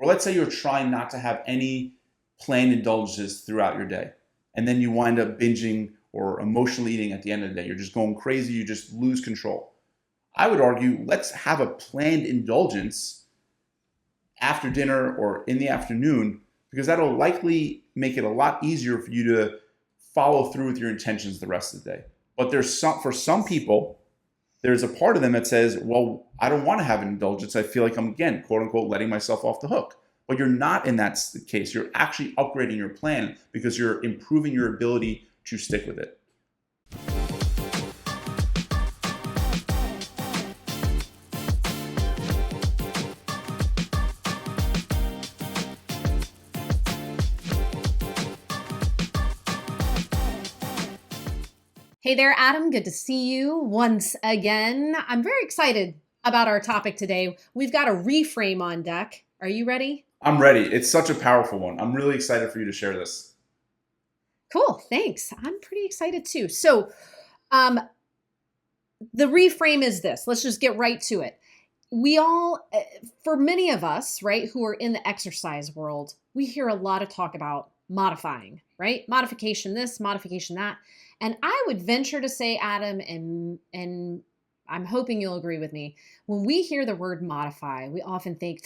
let's say you're trying not to have any planned indulgences throughout your day. And then you wind up binging or emotional eating at the end of the day. You're just going crazy. You just lose control. I would argue, let's have a planned indulgence after dinner or in the afternoon, because that'll likely make it a lot easier for you to follow through with your intentions the rest of the day. But for some people, there's a part of them that says, well, I don't want to have an indulgence. I feel like I'm, again, quote unquote, letting myself off the hook. But you're not in that case. You're actually upgrading your plan because you're improving your ability to stick with it. Hey there, Adam. Good to see you once again. I'm very excited about our topic today. We've got a reframe on deck. Are you ready? I'm ready. It's such a powerful one. I'm really excited for you to share this. Cool. Thanks. I'm pretty excited too. So, the reframe is this. Let's just get right to it. We all, for many of us, right, who are in the exercise world, we hear a lot of talk about modifying, right? Modification this, modification that. And I would venture to say, Adam, and I'm hoping you'll agree with me, when we hear the word modify, we often think,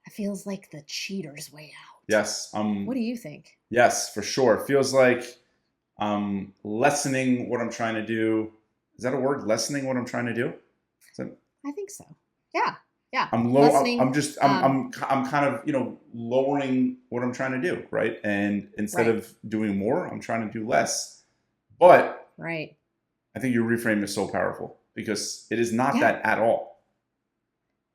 it feels like the cheater's way out. Yes. What do you think? Yes, for sure. It feels like lessening what I'm trying to do. Is that a word? Lessening what I'm trying to do? I think so. Yeah. Yeah. I'm low. I'm kind of, lowering what I'm trying to do. Right. And instead of doing more, I'm trying to do less. But right. I think your reframe is so powerful because it is not that at all.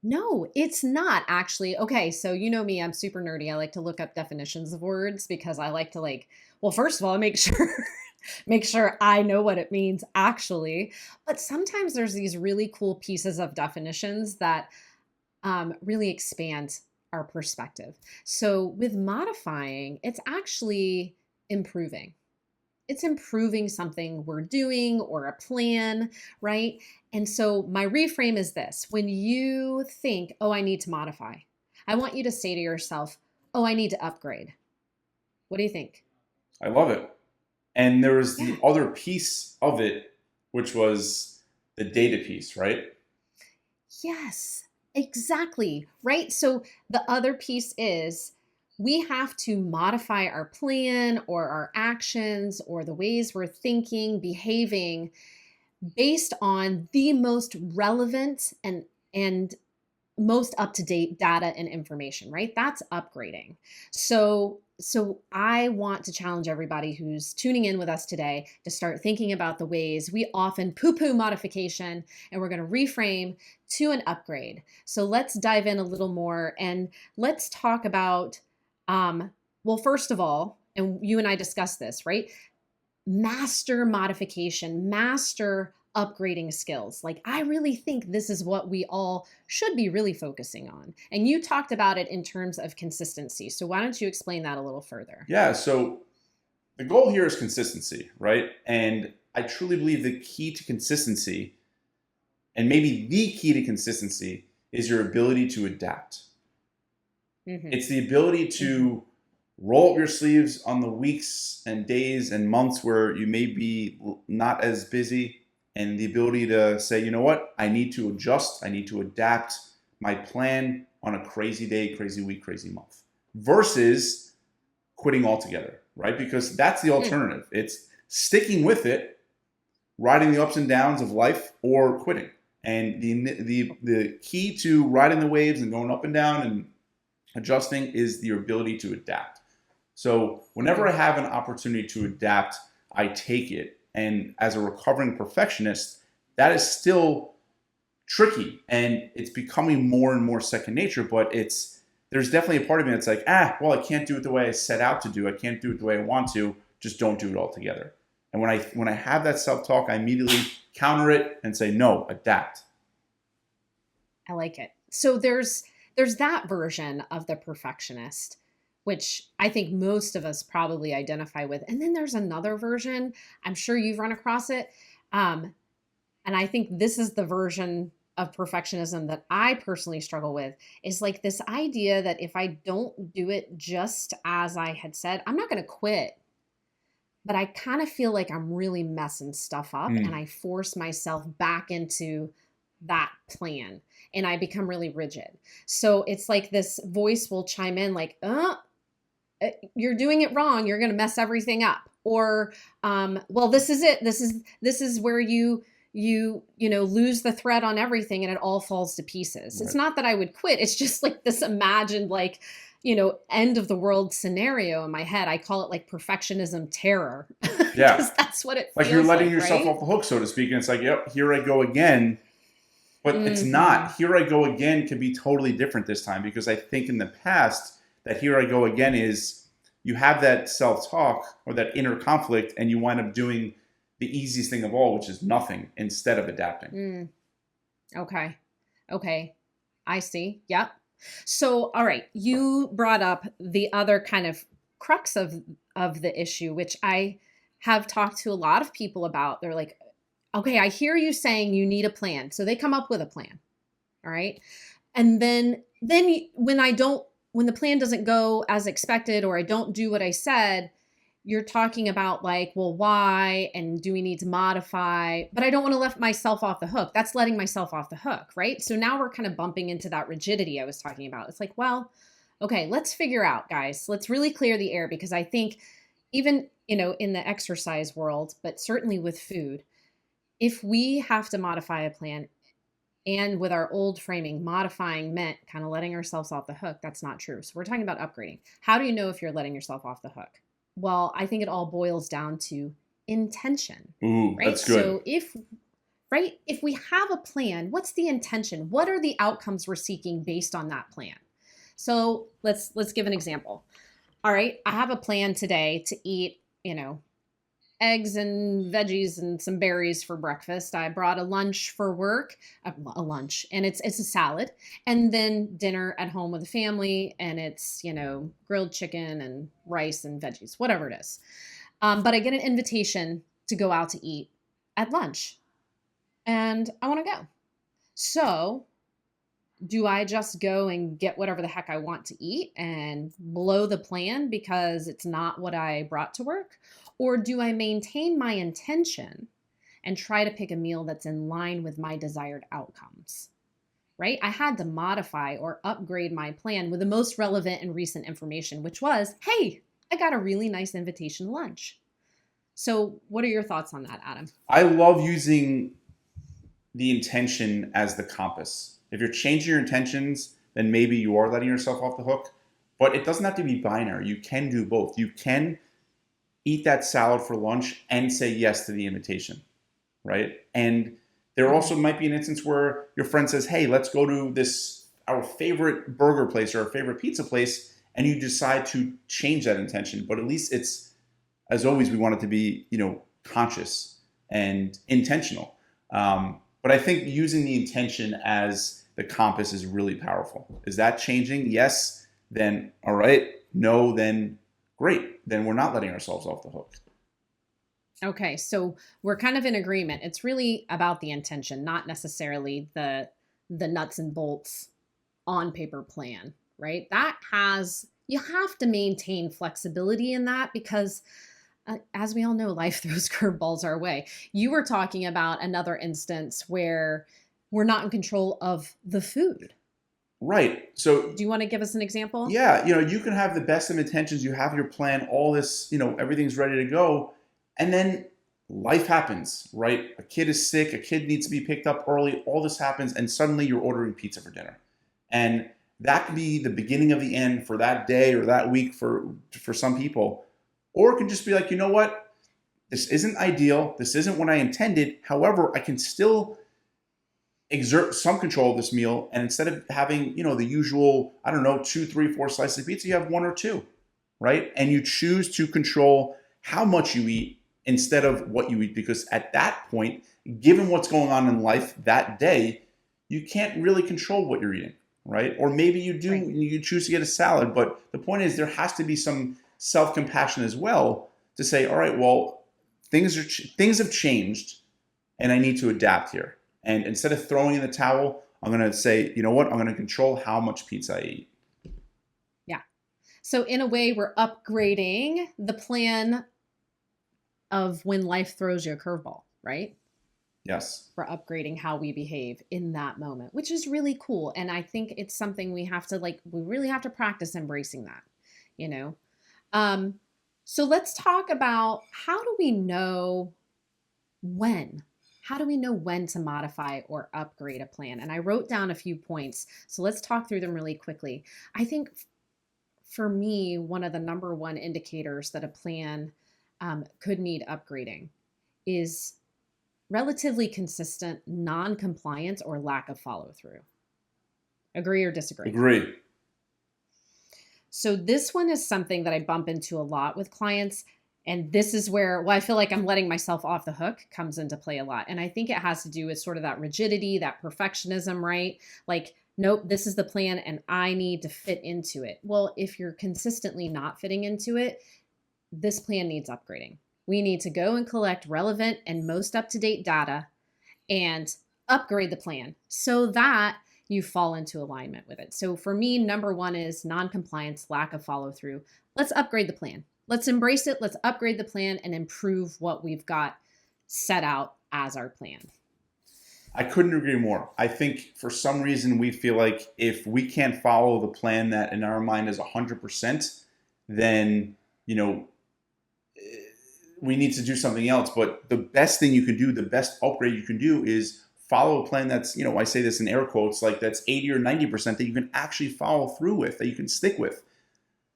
No, it's not actually. Okay. So you know me, I'm super nerdy. I like to look up definitions of words because I like to well, first of all, make sure I know what it means actually. But sometimes there's these really cool pieces of definitions that really expand our perspective. So with modifying, it's actually improving. It's improving something we're doing or a plan, right? And so my reframe is this. When you think, oh, I need to modify, I want you to say to yourself, oh, I need to upgrade. What do you think? I love it. And there was the other piece of it, which was the data piece, right? Yes, exactly. Right. So the other piece is we have to modify our plan or our actions or the ways we're thinking, behaving based on the most relevant and most up-to-date data and information, right? That's upgrading. So I want to challenge everybody who's tuning in with us today to start thinking about the ways we often poo-poo modification, and we're going to reframe to an upgrade. So let's dive in a little more and let's talk about, well, first of all, and you and I discussed this, right? Master modification, master upgrading skills. I really think this is what we all should be really focusing on. And you talked about it in terms of consistency. So why don't you explain that a little further? Yeah. So the goal here is consistency, right? And I truly believe the key to consistency, and maybe the key to consistency, is your ability to adapt. Mm-hmm. It's the ability to roll up your sleeves on the weeks and days and months where you may be not as busy, and the ability to say, you know what, I need to adjust, I need to adapt my plan on a crazy day, crazy week, crazy month, versus quitting altogether, right? Because that's the alternative. It's sticking with it, riding the ups and downs of life, or quitting. And the key to riding the waves and going up and down and adjusting is the ability to adapt. So whenever I have an opportunity to adapt, I take it. And as a recovering perfectionist, that is still tricky, and it's becoming more and more second nature. But there's definitely a part of me that's like, well, I can't do it the way I set out to do. I can't do it the way I want to. Just don't do it altogether. And when I have that self-talk, I immediately counter it and say, no, adapt. I like it. So there's that version of the perfectionist, which I think most of us probably identify with. And then there's another version. I'm sure you've run across it. And I think this is the version of perfectionism that I personally struggle with is like this idea that if I don't do it just as I had said, I'm not going to quit, but I kind of feel like I'm really messing stuff up and Mm, I force myself back into that plan and I become really rigid. So it's like this voice will chime in like, you're doing it wrong. You're going to mess everything up. Or, well, this is it. This is where you lose the thread on everything and it all falls to pieces. It's right. not that I would quit. It's just like this imagined like, end of the world scenario in my head. I call it like perfectionism terror Yeah. because that's what it Like you're feels letting like, yourself right? off the hook, so to speak. And it's like, yep, here I go again. But it's Hmm. not. Here I go again can be totally different this time because I think in the past that here I go again is you have that self talk or that inner conflict and you wind up doing the easiest thing of all, which is nothing instead of adapting. Mm, okay. Okay. I see. Yep. So, all right, you brought up the other kind of crux of the issue, which I have talked to a lot of people about. They're like, "Okay, I hear you saying you need a plan." So they come up with a plan, all right? And when the plan doesn't go as expected or I don't do what I said, you're talking about like, well, why and do we need to modify? But I don't want to let myself off the hook. That's letting myself off the hook, right? So now we're kind of bumping into that rigidity I was talking about. It's like, well, okay, let's figure out, guys. Let's really clear the air because I think even, in the exercise world, but certainly with food, if we have to modify a plan and with our old framing, modifying meant kind of letting ourselves off the hook. That's not true. So we're talking about upgrading. How do you know if you're letting yourself off the hook? Well, I think it all boils down to intention, Ooh, right? that's good. So if we have a plan, what's the intention? What are the outcomes we're seeking based on that plan? So let's give an example. All right, I have a plan today to eat, eggs and veggies and some berries for breakfast. I brought a lunch for work, a lunch, and it's a salad, and then dinner at home with the family, and it's grilled chicken and rice and veggies, whatever it is. But I get an invitation to go out to eat at lunch, and I want to go. So do I just go and get whatever the heck I want to eat and blow the plan because it's not what I brought to work? Or do I maintain my intention and try to pick a meal that's in line with my desired outcomes? Right? I had to modify or upgrade my plan with the most relevant and recent information, which was, hey, I got a really nice invitation to lunch. So, what are your thoughts on that, Adam? I love using the intention as the compass. If you're changing your intentions, then maybe you are letting yourself off the hook. But it doesn't have to be binary. You can do both. You can eat that salad for lunch and say yes to the invitation, right? And there Mhm. also might be an instance where your friend says, "Hey, let's go to this our favorite burger place or our favorite pizza place," and you decide to change that intention. But at least it's, as always, we want it to be conscious and intentional. But I think using the intention as the compass is really powerful. Is that changing? Yes. Then all right. No. Then great. Then we're not letting ourselves off the hook. Okay, so we're kind of in agreement. It's really about the intention, not necessarily the nuts and bolts on paper plan, right? That has you have to maintain flexibility in that because as we all know, life throws curveballs our way. You were talking about another instance where we're not in control of the food. Right. So Do you want to give us an example? yeah, you can have the best of intentions. You have your plan, all this, everything's ready to go, and then life happens. Right. A kid is sick. A kid needs to be picked up early. All this happens, and suddenly you're ordering pizza for dinner, and that can be the beginning of the end for that day or that week for some people, or it can just be like, you know what, this isn't ideal. This isn't what I intended. However, I can still exert some control of this meal, and instead of having the usual, I don't know, two, three, four slices of pizza, you have one or two, right? And you choose to control how much you eat instead of what you eat, because at that point, given what's going on in life that day, you can't really control what you're eating, right? Or maybe you do, Right. you choose to get a salad, but the point is there has to be some self-compassion as well to say, all right, well, things have changed and I need to adapt here. And instead of throwing in the towel, I'm going to say, you know what? I'm going to control how much pizza I eat. Yeah. So in a way, we're upgrading the plan of when life throws you a curveball, right? Yes. We're upgrading how we behave in that moment, which is really cool. And I think it's something we have to we really have to practice embracing that, you know? Um, so let's talk about how do we know when? How do we know when to modify or upgrade a plan? And I wrote down a few points. So let's talk through them really quickly. I think for me, one of the number one indicators that a plan could need upgrading is relatively consistent non-compliance or lack of follow-through. Agree or disagree? Agree. So this one is something that I bump into a lot with clients. And this is where, well, I feel like I'm letting myself off the hook comes into play a lot. And I think it has to do with sort of that rigidity, that perfectionism, right? Like, nope, this is the plan and I need to fit into it. Well, if you're consistently not fitting into it, this plan needs upgrading. We need to go and collect relevant and most up-to-date data and upgrade the plan so that you fall into alignment with it. So for me, number one is non-compliance, lack of follow through. Let's upgrade the plan. Let's embrace it. Let's upgrade the plan and improve what we've got set out as our plan. I couldn't agree more. I think for some reason we feel like if we can't follow the plan that in our mind is 100%, then, you know, we need to do something else. But the best thing you can do, the best upgrade you can do is follow a plan that's, I say this in air quotes, like that's 80 or 90% that you can actually follow through with, that you can stick with.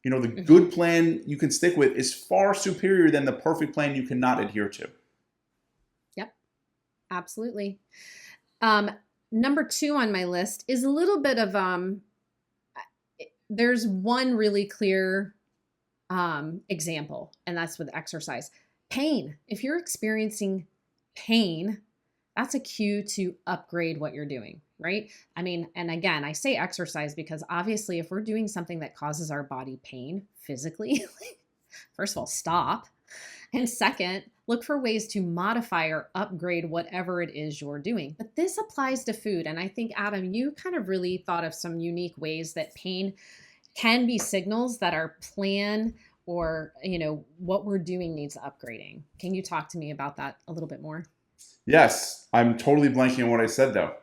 The good plan you can stick with is far superior than the perfect plan you cannot adhere to. Yep, absolutely. Number two on my list is a little bit of, there's one really clear example, and that's with exercise. Pain. If you're experiencing pain, that's a cue to upgrade what you're doing, right? I mean, and again, I say exercise because obviously if we're doing something that causes our body pain physically, first of all, stop. And second, look for ways to modify or upgrade whatever it is you're doing. But this applies to food. And I think, Adam, you kind of really thought of some unique ways that pain can be signals that our plan or, what we're doing needs upgrading. Can you talk to me about that a little bit more? Yes, I'm totally blanking on what I said though.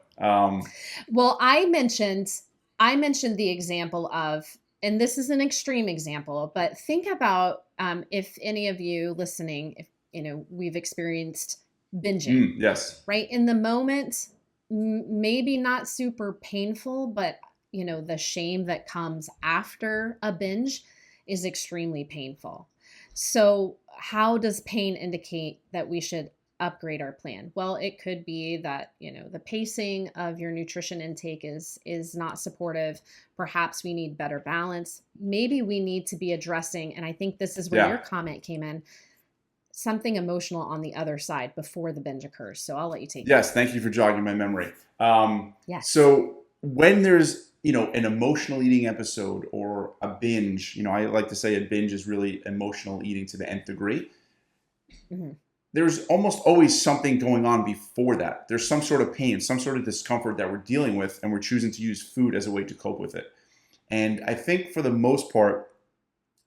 Well, I mentioned the example of, and this is an extreme example, but think about if any of you listening, if we've experienced binging, Yes. right? In the moment, maybe not super painful, but the shame that comes after a binge is extremely painful. So, how does pain indicate that we should upgrade our plan? Well, it could be that, the pacing of your nutrition intake is not supportive. Perhaps we need better balance. Maybe we need to be addressing, and I think this is where your Yeah. comment came in, something emotional on the other side before the binge occurs. So I'll let you take it. Yes. Thank you for jogging my memory. Yes. So when there's, an emotional eating episode or a binge, I like to say a binge is really emotional eating to the nth degree. Hmm. There's almost always something going on before that. There's some sort of pain, some sort of discomfort that we're dealing with, and we're choosing to use food as a way to cope with it. And I think for the most part,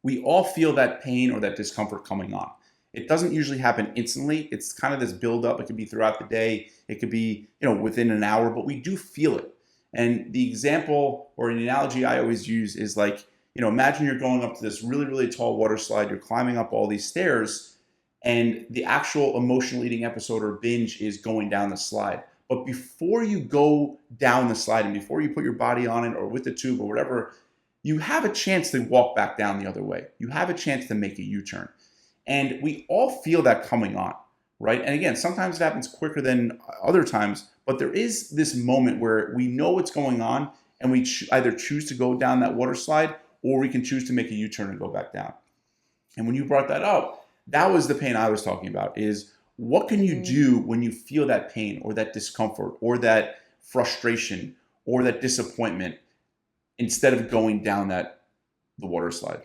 we all feel that pain or that discomfort coming on. It doesn't usually happen instantly. It's kind of this buildup. It could be throughout the day. It could be, within an hour, but we do feel it. And the example or an analogy I always use is like, imagine you're going up to this really, really tall water slide. You're climbing up all these stairs, and the actual emotional eating episode or binge is going down the slide. But before you go down the slide and before you put your body on it or with the tube or whatever, you have a chance to walk back down the other way. You have a chance to make a U-turn. And we all feel that coming on, right? And again, sometimes it happens quicker than other times, but there is this moment where we know what's going on and we either choose to go down that water slide or we can choose to make a U-turn and go back down. And when you brought that up, that was the pain I was talking about, is what can you do when you feel that pain or that discomfort or that frustration or that disappointment instead of going down the water slide?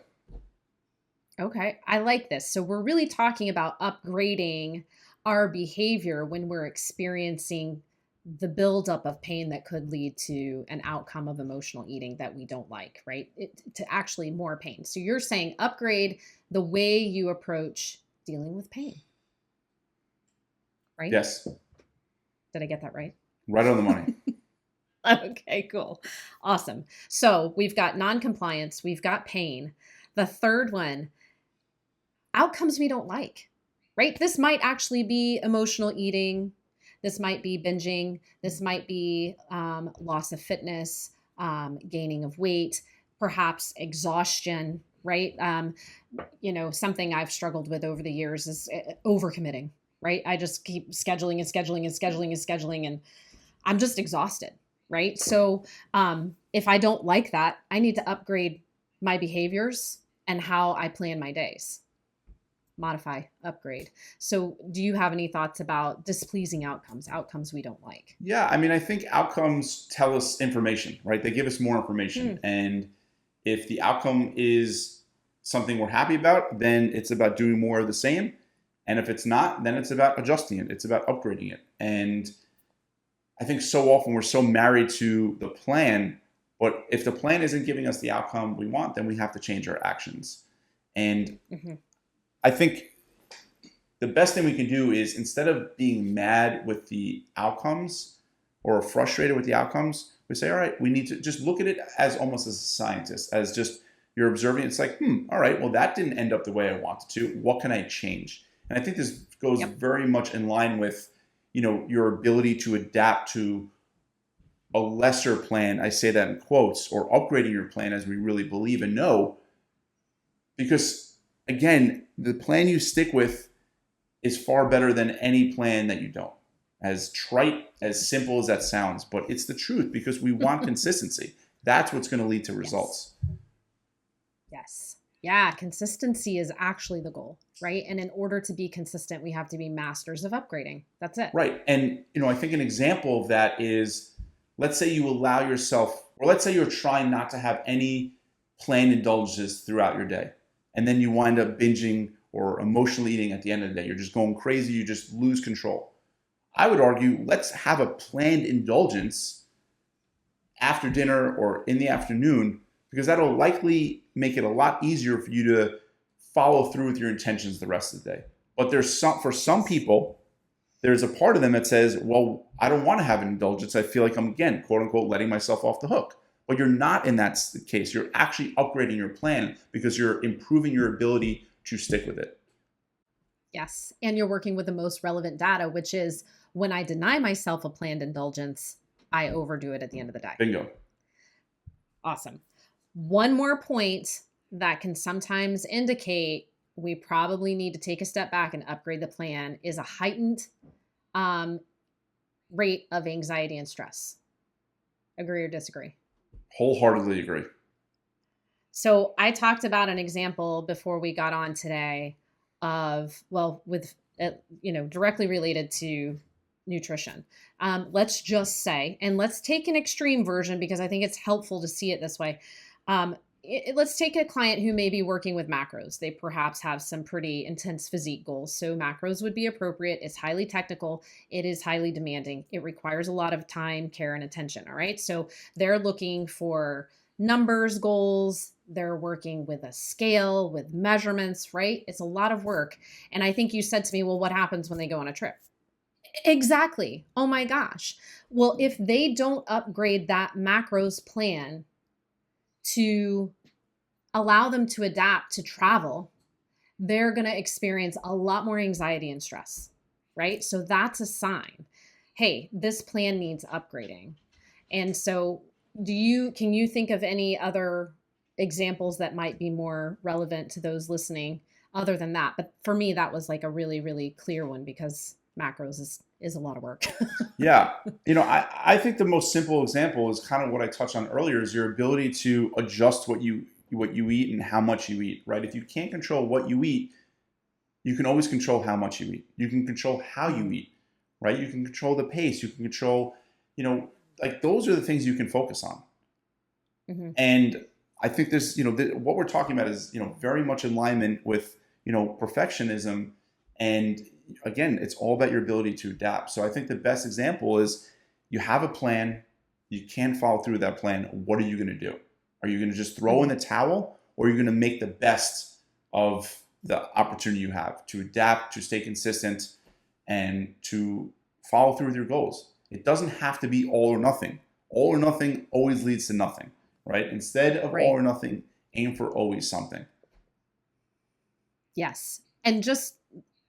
Okay, I like this. So we're really talking about upgrading our behavior when we're experiencing the buildup of pain that could lead to an outcome of emotional eating that we don't like, right? To actually more pain. So you're saying upgrade the way you approach dealing with pain, right? Yes, Did I get that right? right on the money. Okay, cool. Awesome. So we've got non-compliance, we've got pain. The third one, outcomes we don't like, right? This might actually be emotional eating. This might be binging. This might be loss of fitness, gaining of weight, perhaps exhaustion, right? Something I've struggled with over the years is overcommitting, right? I just keep scheduling and scheduling and scheduling and scheduling, and I'm just exhausted, right? So if I don't like that, I need to upgrade my behaviors and how I plan my days. Modify, upgrade. So do you have any thoughts about displeasing outcomes we don't like? Yeah, I mean, I think outcomes tell us information, right? They give us more information. Hmm. And if the outcome is something we're happy about, then it's about doing more of the same. And if it's not, then it's about adjusting it. It's about upgrading it. And I think so often we're so married to the plan, but if the plan isn't giving us the outcome we want, then we have to change our actions. And Mm-hmm. I think the best thing we can do is, instead of being mad with the outcomes or frustrated with the outcomes, we say, all right, we need to just look at it as almost as a scientist, as just you're observing. It's like, all right, well, that didn't end up the way I wanted to. What can I change? And I think this goes Yep. very much in line with, your ability to adapt to a lesser plan. I say that in quotes, or upgrading your plan as we really believe and know, because again, the plan you stick with is far better than any plan that you don't. As trite, as simple as that sounds, but it's the truth, because we want consistency. That's what's going to lead to Yes. results. Yes. Yeah, consistency is actually the goal, right? And in order to be consistent, we have to be masters of upgrading. That's it. Right. And I think an example of that is, let's say you allow yourself, or let's say you're trying not to have any planned indulgences throughout your day, and then you wind up binging or emotional eating at the end of the day. You're just going crazy. You just lose control. I would argue, let's have a planned indulgence after dinner or in the afternoon, because that'll likely make it a lot easier for you to follow through with your intentions the rest of the day. But for some people, there's a part of them that says, well, I don't want to have an indulgence. I feel like I'm, again, quote unquote, letting myself off the hook. But you're not in that case. You're actually upgrading your plan because you're improving your ability to stick with it. Yes. And you're working with the most relevant data, which is when I deny myself a planned indulgence, I overdo it at the end of the day. Bingo. Awesome. One more point that can sometimes indicate we probably need to take a step back and upgrade the plan is a heightened rate of anxiety and stress. Agree or disagree? Wholeheartedly agree. So I talked about an example before we got on today of, directly related to nutrition. Let's just say, and let's take an extreme version because I think it's helpful to see it this way. Let's take a client who may be working with macros. They perhaps have some pretty intense physique goals. So macros would be appropriate. It's highly technical. It is highly demanding. It requires a lot of time, care, and attention. All right. So they're looking for numbers goals. They're working with a scale, with measurements, right? It's a lot of work. And I think you said to me, well, what happens when they go on a trip? Exactly. Oh my gosh. Well, if they don't upgrade that macros plan to allow them to adapt to travel, they're going to experience a lot more anxiety and stress, right? So that's a sign. Hey, this plan needs upgrading. And so can you think of any other examples that might be more relevant to those listening other than that? But for me, that was like a really, really clear one because macros is a lot of work. Yeah. I think the most simple example is kind of what I touched on earlier, is your ability to adjust what you eat and how much you eat, right? If you can't control what you eat, you can always control how much you eat. You can control how you eat, right? You can control the pace. You can control, like those are the things you can focus on. Mm-hmm. And I think this, what we're talking about is, very much in alignment with, perfectionism. And again, it's all about your ability to adapt. So I think the best example is, you have a plan, you can't follow through with that plan. What are you going to do? Are you going to just throw in the towel, or are you going to make the best of the opportunity you have to adapt, to stay consistent, and to follow through with your goals? It doesn't have to be all or nothing. All or nothing always leads to nothing, right? Instead of all or nothing, aim for always something. Yes. And just,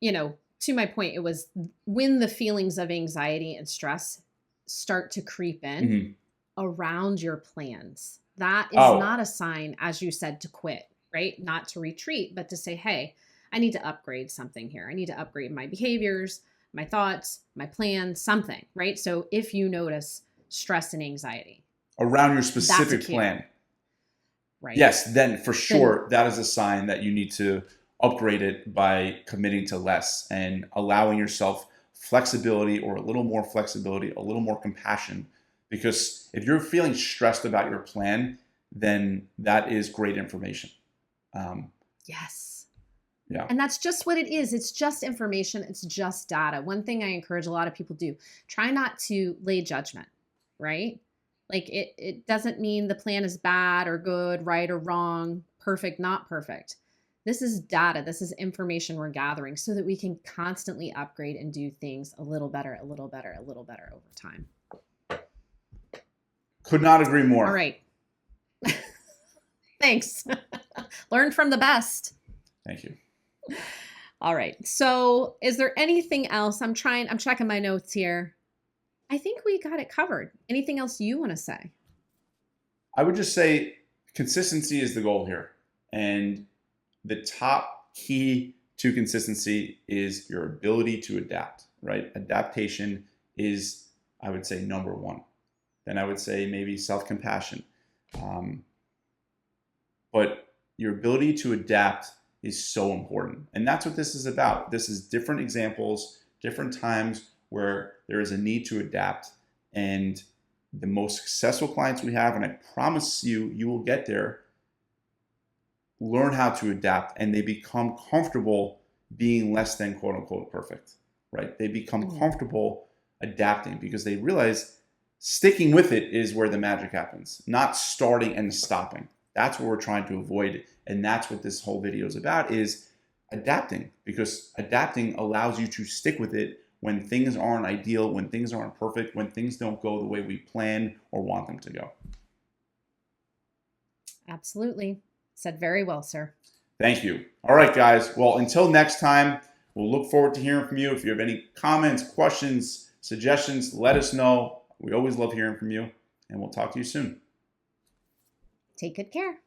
to my point, it was when the feelings of anxiety and stress start to creep in around your plans. That is not a sign, as you said, to quit, right? Not to retreat, but to say, hey, I need to upgrade something here. I need to upgrade my behaviors, my thoughts, my plans, something, right? So if you notice stress and anxiety around your specific plan, right? Yes, then for sure, that is a sign that you need to upgrade it by committing to less and allowing yourself flexibility, or a little more flexibility, a little more compassion. Because if you're feeling stressed about your plan, then that is great information. Yes. Yeah. And that's just what it is. It's just information. It's just data. One thing I encourage a lot of people do, try not to lay judgment, right? Like it doesn't mean the plan is bad or good, right or wrong, perfect, not perfect. This is data. This is information we're gathering so that we can constantly upgrade and do things a little better, a little better, a little better over time. Could not agree more. All right. Thanks. Learn from the best. Thank you. All right. So is there anything else? I'm checking my notes here. I think we got it covered. Anything else you want to say? I would just say consistency is the goal here. And the top key to consistency is your ability to adapt, right? Adaptation is, I would say, number one. Then I would say maybe self-compassion. But your ability to adapt is so important. And that's what this is about. This is different examples, different times where there is a need to adapt. And the most successful clients we have, and I promise you, you will get there, learn how to adapt, and they become comfortable being less than quote unquote perfect, right? They become comfortable adapting because they realize sticking with it is where the magic happens, not starting and stopping. That's what we're trying to avoid. And that's what this whole video is about, is adapting, because adapting allows you to stick with it when things aren't ideal, when things aren't perfect, when things don't go the way we plan or want them to go. Absolutely. Said very well, sir. Thank you. All right, guys. Well, until next time, we'll look forward to hearing from you. If you have any comments, questions, suggestions, let us know. We always love hearing from you, and we'll talk to you soon. Take good care.